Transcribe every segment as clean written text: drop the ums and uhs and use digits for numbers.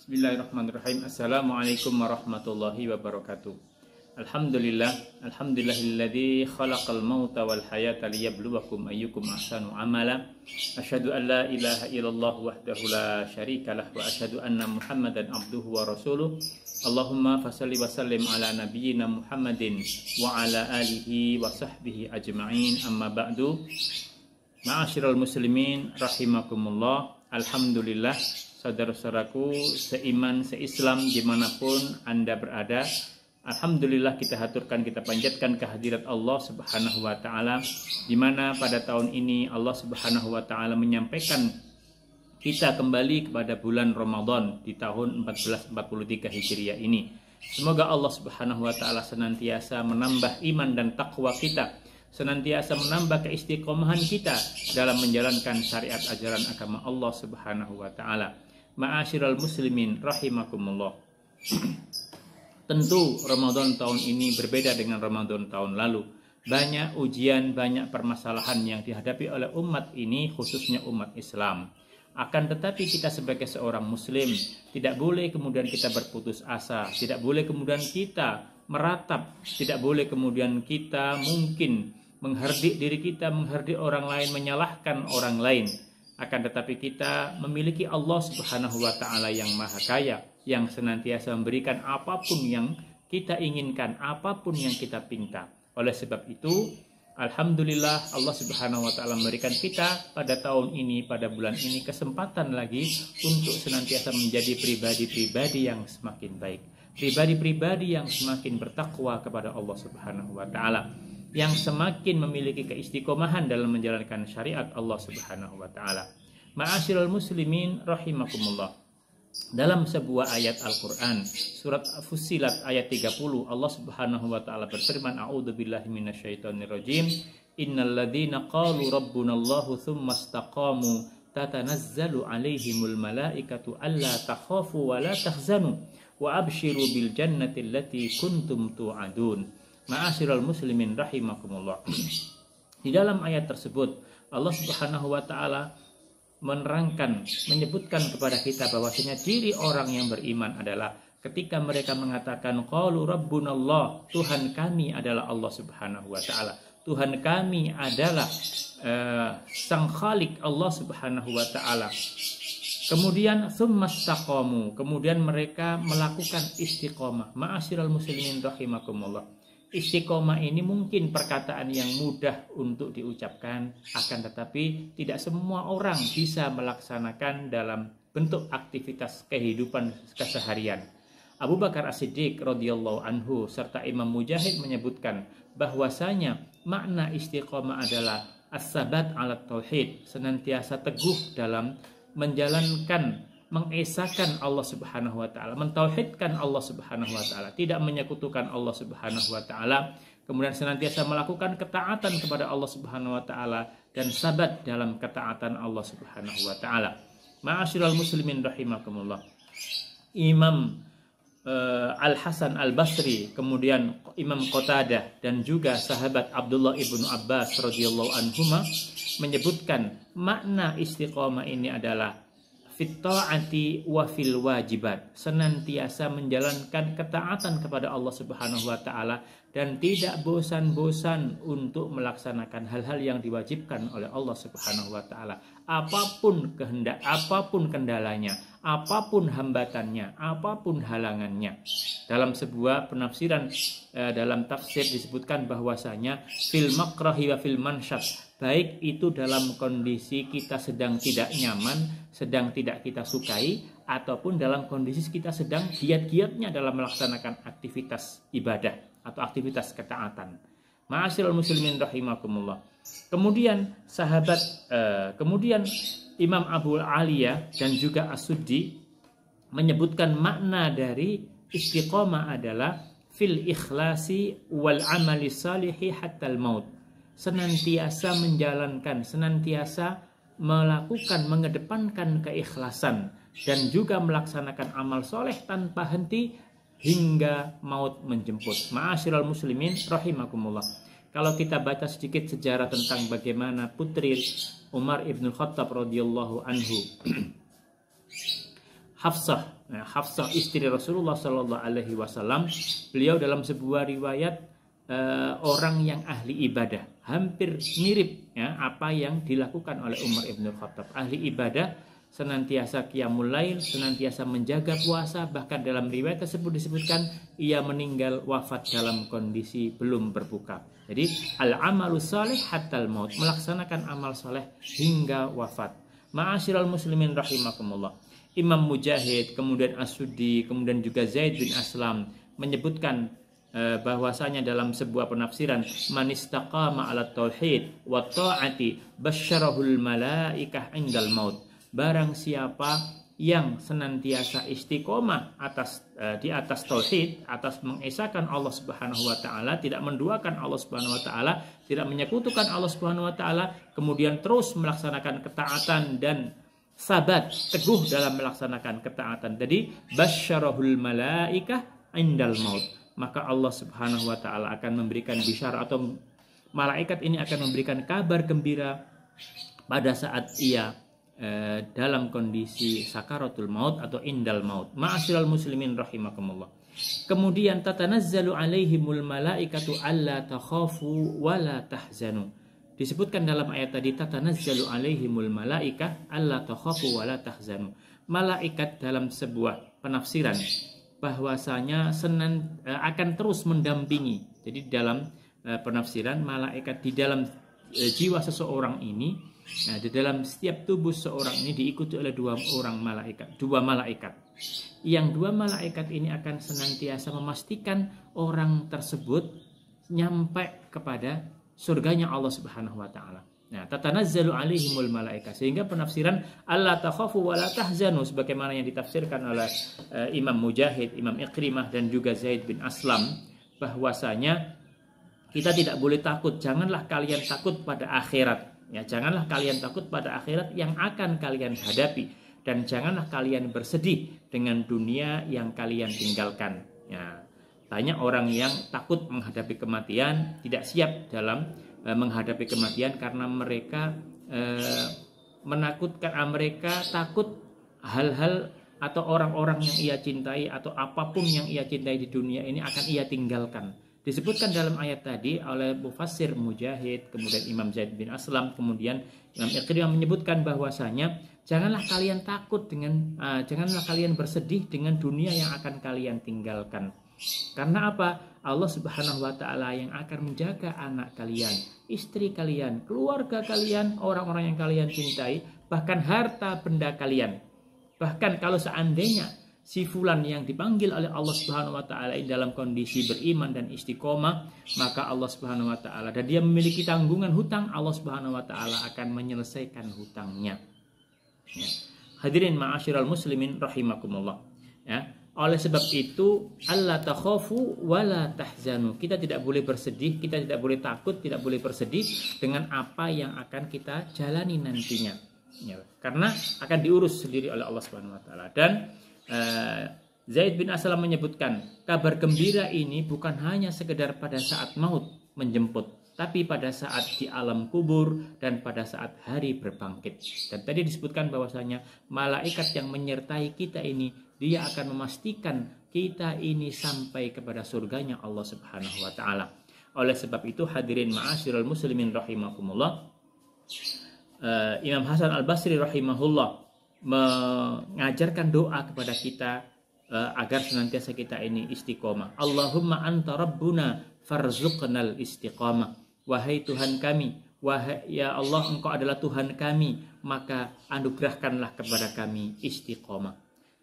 Bismillahirrahmanirrahim. Assalamualaikum warahmatullahi wabarakatuh. Alhamdulillahilladzi khalaqal mauta wal hayata liyabluwakum ayyukum ahsanu amala. Asyhadu an la ilaha illallah wahdahu la syarikalah wa asyhadu anna Muhammadan abduhu wa rasuluh. Allahumma fashalli wa sallim ala nabiyyina Muhammadin wa ala alihi wa sahbihi ajma'in. Amma ba'du. Ma'asyiral muslimin rahimakumullah. Alhamdulillah, saudara-saudaraku seiman, seislam dimanapun Anda berada, alhamdulillah kita haturkan, kita panjatkan kehadirat Allah Subhanahu wa Ta'ala, di mana pada tahun ini Allah Subhanahu wa Ta'ala menyampaikan kita kembali kepada bulan Ramadan di tahun 1443 Hijriah ini. Semoga Allah Subhanahu wa Ta'ala senantiasa menambah iman dan takwa kita, senantiasa menambah keistiqomahan kita dalam menjalankan syariat ajaran agama Allah Subhanahu wa Ta'ala. Ma'asyiral muslimin rahimakumullah. Tentu Ramadan tahun ini berbeda dengan Ramadan tahun lalu. Banyak ujian, banyak permasalahan yang dihadapi oleh umat ini, khususnya umat Islam. Akan tetapi kita sebagai seorang muslim tidak boleh kemudian kita berputus asa, tidak boleh kemudian kita meratap, tidak boleh kemudian kita mungkin menghardik diri kita, menghardik orang lain, menyalahkan orang lain. Akan tetapi kita memiliki Allah Subhanahu wa Ta'ala yang maha kaya, yang senantiasa memberikan apapun yang kita inginkan, apapun yang kita pinta. Oleh sebab itu, alhamdulillah Allah Subhanahu wa Ta'ala memberikan kita pada tahun ini, pada bulan ini kesempatan lagi untuk senantiasa menjadi pribadi-pribadi yang semakin baik, pribadi-pribadi yang semakin bertakwa kepada Allah Subhanahu wa Ta'ala, yang semakin memiliki keistiqomahan dalam menjalankan syariat Allah Subhanahu wa Ta'ala. Ma'asyiral muslimin rahimakumullah. Dalam sebuah ayat Al-Qur'an, surat Fussilat ayat 30, Allah Subhanahu wa Ta'ala berfirman, a'udzubillahi minasyaitonirrajim, innal ladzina qalu rabbunallahu tsumma istaqamu tatanazzalu 'alaihimul malaikatu alla takhafu wa la tahzanu wa abshiru bil jannati allati kuntum tu'adun. Ma'asyiral muslimin rahimakumullah. Di dalam ayat tersebut Allah Subhanahu wa Ta'ala menerangkan, menyebutkan kepada kita bahwasanya ciri orang yang beriman adalah ketika mereka mengatakan qalu rabbunallah, Tuhan kami adalah Allah Subhanahu wa Ta'ala, Tuhan kami adalah Sang Khalik Allah Subhanahu wa Ta'ala. Kemudian tsumastaqamu, kemudian mereka melakukan istiqomah. Ma'asyiral muslimin rahimakumullah. Istiqomah ini mungkin perkataan yang mudah untuk diucapkan, akan tetapi tidak semua orang bisa melaksanakan dalam bentuk aktivitas kehidupan keseharian. Abu Bakar As-Siddiq radhiyallahu anhu serta Imam Mujahid menyebutkan bahwasanya makna istiqomah adalah as-sabat ala tauhid, senantiasa teguh dalam menjalankan, mengesahkan Allah Subhanahu wa Ta'ala, mentauhidkan Allah Subhanahu wa Ta'ala, tidak menyekutukan Allah Subhanahu wa Ta'ala, kemudian senantiasa melakukan ketaatan kepada Allah Subhanahu wa Ta'ala dan sabat dalam ketaatan Allah Subhanahu wa Ta'ala. Ma'asyiral muslimin rahimakumullah. Imam Al-Hasan Al-Basri, kemudian Imam Qatadah dan juga sahabat Abdullah ibnu Abbas radhiyallahu anhuma menyebutkan makna istiqomah ini adalah fit ta'ati wa fil wajibat, senantiasa menjalankan ketaatan kepada Allah Subhanahu wa Ta'ala dan tidak bosan-bosan untuk melaksanakan hal-hal yang diwajibkan oleh Allah Subhanahu wa Ta'ala, apapun kehendak, apapun kendalanya, apapun hambatannya, apapun halangannya. Dalam sebuah penafsiran, dalam tafsir disebutkan bahwasanya fil makrahi wa fil mansyat, baik itu dalam kondisi kita sedang tidak nyaman, sedang tidak kita sukai, ataupun dalam kondisi kita sedang giat-giatnya dalam melaksanakan aktivitas ibadah atau aktivitas ketaatan. Ma'asyiral muslimin rahimakumullah. Kemudian kemudian Imam Abu Aliyah dan juga As-Suddi menyebutkan makna dari istiqomah adalah fil ikhlasi wal amali salihi hatta al maut, senantiasa menjalankan, senantiasa melakukan, mengedepankan keikhlasan dan juga melaksanakan amal soleh tanpa henti hingga maut menjemput. Ma'asyiral muslimin rahimakumullah. Kalau kita baca sedikit sejarah tentang bagaimana putri Umar ibn Khattab radhiyallahu anhu, Hafsah Hafsah istri Rasulullah Shallallahu Alaihi Wasallam, beliau dalam sebuah riwayat orang yang ahli ibadah, hampir mirip ya apa yang dilakukan oleh Umar ibn Khattab. Ahli ibadah, senantiasa qiyamul lail, senantiasa menjaga puasa, bahkan dalam riwayat tersebut disebutkan ia meninggal wafat dalam kondisi belum berbuka. Jadi al-amalu salih hatal maut, melaksanakan amal saleh hingga wafat. Ma'asyiral muslimin rahimakumullah. Imam Mujahid, kemudian As-Suddi, kemudian juga Zaid bin Aslam menyebutkan bahwasanya dalam sebuah penafsiran, man istaqama ala tauhid wa ta'ati basyarahul malaikah indal maut. Barang siapa yang senantiasa istiqomah di atas tauhid, atas mengesahkan Allah Subhanahu wa taala, tidak menduakan Allah Subhanahu wa taala, tidak menyekutukan Allah Subhanahu wa taala, kemudian terus melaksanakan ketaatan dan sabat teguh dalam melaksanakan ketaatan. Jadi basyarahul malaikah indal maut, maka Allah Subhanahu wa taala akan memberikan bisyarah, atau malaikat ini akan memberikan kabar gembira pada saat ia dalam kondisi sakaratul maut atau indal maut. Ma'asyiral muslimin rahimakumullah. Kemudian tatanazzalu alaihimul malaikatu alla takhafu wa la tahzanu. Disebutkan dalam ayat tadi, tatanazzalu alaihimul malaikah alla takhafu wa la tahzanu. Malaikat dalam sebuah penafsiran bahwasanya akan terus mendampingi. Jadi dalam penafsiran, malaikat di dalam jiwa seseorang ini, nah, di dalam setiap tubuh seorang ini diikuti oleh dua malaikat. Yang dua malaikat ini akan senantiasa memastikan orang tersebut nyampe kepada surganya Allah Subhanahu wa taala. Nah, tatanazzalu alaihimul malaikat, sehingga penafsiran alla takhafu wa la tahzanu sebagaimana yang ditafsirkan oleh Imam Mujahid, Imam Ikrimah dan juga Zaid bin Aslam, bahwasanya kita tidak boleh takut, janganlah kalian takut pada akhirat. Ya, janganlah kalian takut pada akhirat yang akan kalian hadapi, dan janganlah kalian bersedih dengan dunia yang kalian tinggalkan. Ya, banyak orang yang takut menghadapi kematian, tidak siap dalam menghadapi kematian karena mereka menakutkan, mereka takut hal-hal atau orang-orang yang ia cintai atau apapun yang ia cintai di dunia ini akan ia tinggalkan. Disebutkan dalam ayat tadi oleh mufassir Mujahid, kemudian Imam Zaid bin Aslam, kemudian Imam Ikrimah menyebutkan bahwasanya janganlah kalian janganlah kalian bersedih dengan dunia yang akan kalian tinggalkan. Karena apa? Allah Subhanahu wa taala yang akan menjaga anak kalian, istri kalian, keluarga kalian, orang-orang yang kalian cintai, bahkan harta benda kalian. Bahkan kalau seandainya si fulan yang dipanggil oleh Allah Subhanahu wa taala dalam kondisi beriman dan istiqomah, maka Allah Subhanahu wa taala, dan dia memiliki tanggungan hutang, Allah Subhanahu wa taala akan menyelesaikan hutangnya. Ya. Hadirin ma'asyiral muslimin rahimakumullah. Ya. Oleh sebab itu, alla takhafu wa la tahzanu. Kita tidak boleh bersedih, kita tidak boleh takut, tidak boleh bersedih dengan apa yang akan kita jalani nantinya. Ya. Karena akan diurus sendiri oleh Allah Subhanahu wa taala. Dan Zaid bin Aslam menyebutkan, kabar gembira ini bukan hanya sekedar pada saat maut menjemput, tapi pada saat di alam kubur dan pada saat hari berbangkit. Dan tadi disebutkan bahwasanya malaikat yang menyertai kita ini, dia akan memastikan kita ini sampai kepada surganya Allah Subhanahu wa taala. Oleh sebab itu, hadirin ma'asyiral muslimin rahimakumullah, Imam Hasan Al-Basri rahimahullah mengajarkan doa kepada kita agar senantiasa kita ini istiqomah. Allahumma anta rabbuna farzuqnal istiqamah. Wahai Tuhan kami, wahai ya Allah, Engkau adalah Tuhan kami, maka anugerahkanlah kepada kami istiqomah.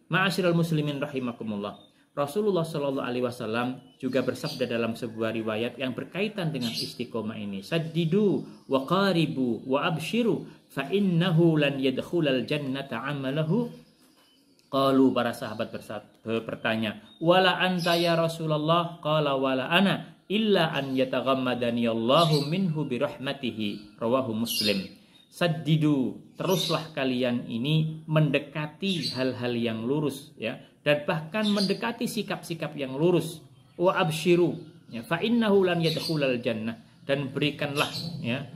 Ma'asyiral muslimin rahimakumullah. Rasulullah Shallallahu Alaihi Wasallam juga bersabda dalam sebuah riwayat yang berkaitan dengan istiqomah ini. Saddidu wa qaribu wa abshiru fa innahu lan yadkhulal jannata amalahu. Qalu, para sahabat bertanya, wala anta ya Rasulullah? Qala wala ana illa an yataghammadani Allahu minhu birahmatihi. Rawahu Muslim. Saddidu, teruslah kalian ini mendekati hal-hal yang lurus, ya, dan bahkan mendekati sikap-sikap yang lurus. Wa abshiru, ya, fa innahu lan yadkhulal jannah, dan berikanlah, ya,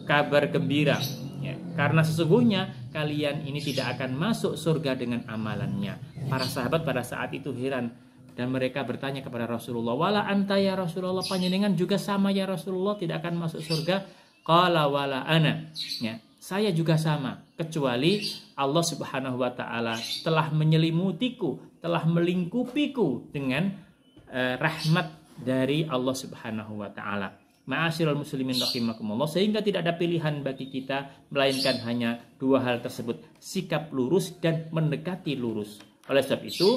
kabar gembira, ya, karena sesungguhnya kalian ini tidak akan masuk surga dengan amalannya. Para sahabat pada saat itu heran dan mereka bertanya kepada Rasulullah, "Wala anta ya Rasulullah, panjenengan juga sama ya Rasulullah tidak akan masuk surga?" Qala wala ana. Ya, saya juga sama, kecuali Allah Subhanahu wa taala telah menyelimutiku, telah melingkupiku dengan rahmat dari Allah Subhanahu wa taala. Ma'asyiral muslimin rahimakumullah, sehingga tidak ada pilihan bagi kita melainkan hanya dua hal tersebut, sikap lurus dan mendekati lurus. Oleh sebab itu,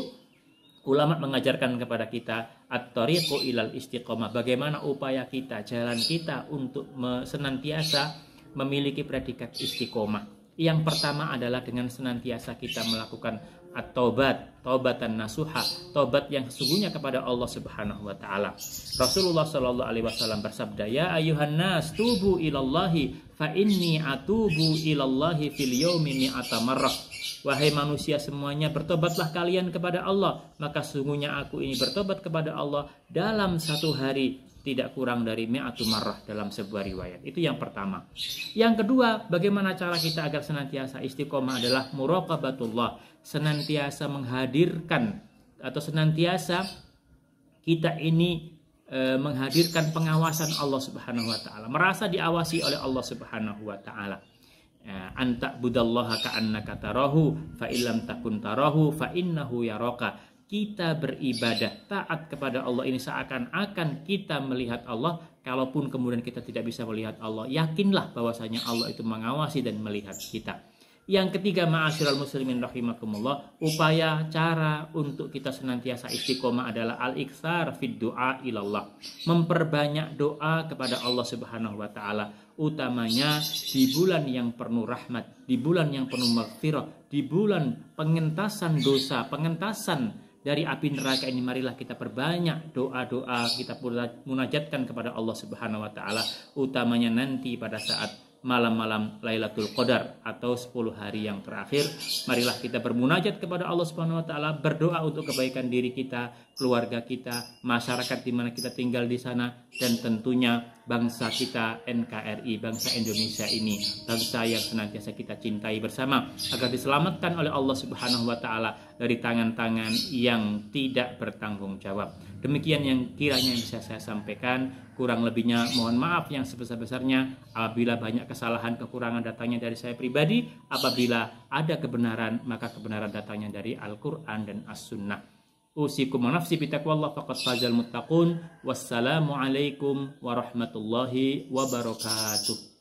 ulama mengajarkan kepada kita at-thariqu ilal istiqomah, bagaimana upaya kita, jalan kita untuk senantiasa memiliki predikat istiqomah. Yang pertama adalah dengan senantiasa kita melakukan at-taubat, taubatan nasuha, taubat yang sesungguhnya kepada Allah Subhanahu wa taala. Rasulullah sallallahu alaihi wasallam bersabda, "Ya ayuhan nas, tubu ilallahi fa inni atubu ilallahi fil yaumi mi'ata marrah." Wahai manusia semuanya, bertobatlah kalian kepada Allah, maka sesungguhnya aku ini bertobat kepada Allah dalam satu hari tidak kurang dari mi'atu marrah dalam sebuah riwayat. Itu yang pertama. Yang kedua, bagaimana cara kita agar senantiasa istiqomah adalah muraqabatullah, senantiasa menghadirkan atau senantiasa kita ini menghadirkan pengawasan Allah Subhanahu wa taala, merasa diawasi oleh Allah Subhanahu wa taala. Anta budallaha ka'annaka tarahu fa illam takun tarahu fa innahu yaraka. Kita beribadah taat kepada Allah ini seakan-akan kita melihat Allah. Kalaupun kemudian kita tidak bisa melihat Allah, yakinlah bahwasanya Allah itu mengawasi dan melihat kita. Yang ketiga, ma'asyiral muslimin rahimakumullah, upaya cara untuk kita senantiasa istiqomah adalah al-iktsar fid du'a ilallah, memperbanyak doa kepada Allah Subhanahu wa taala, utamanya di bulan yang penuh rahmat, di bulan yang penuh maghfirah, di bulan pengentasan dosa, pengentasan dari api neraka ini. Marilah kita perbanyak doa-doa, kita munajatkan kepada Allah Subhanahu wa taala, utamanya nanti pada saat malam-malam Lailatul Qadar atau 10 hari yang terakhir. Marilah kita bermunajat kepada Allah Subhanahu wa taala, berdoa untuk kebaikan diri kita, keluarga kita, masyarakat di mana kita tinggal di sana, dan tentunya bangsa kita NKRI, bangsa Indonesia ini, bangsa yang senantiasa kita cintai bersama, agar diselamatkan oleh Allah Subhanahu wa taala dari tangan-tangan yang tidak bertanggung jawab. Demikian yang kiranya bisa saya sampaikan. Kurang lebihnya mohon maaf yang sebesar-besarnya apabila banyak kesalahan kekurangan datangnya dari saya pribadi. Apabila ada kebenaran, maka kebenaran datangnya dari Al-Quran dan As-Sunnah. Usikum wa nafsi bitaqwallah faqad fazal muttaqun. Wassalamualaikum warahmatullahi wabarakatuh.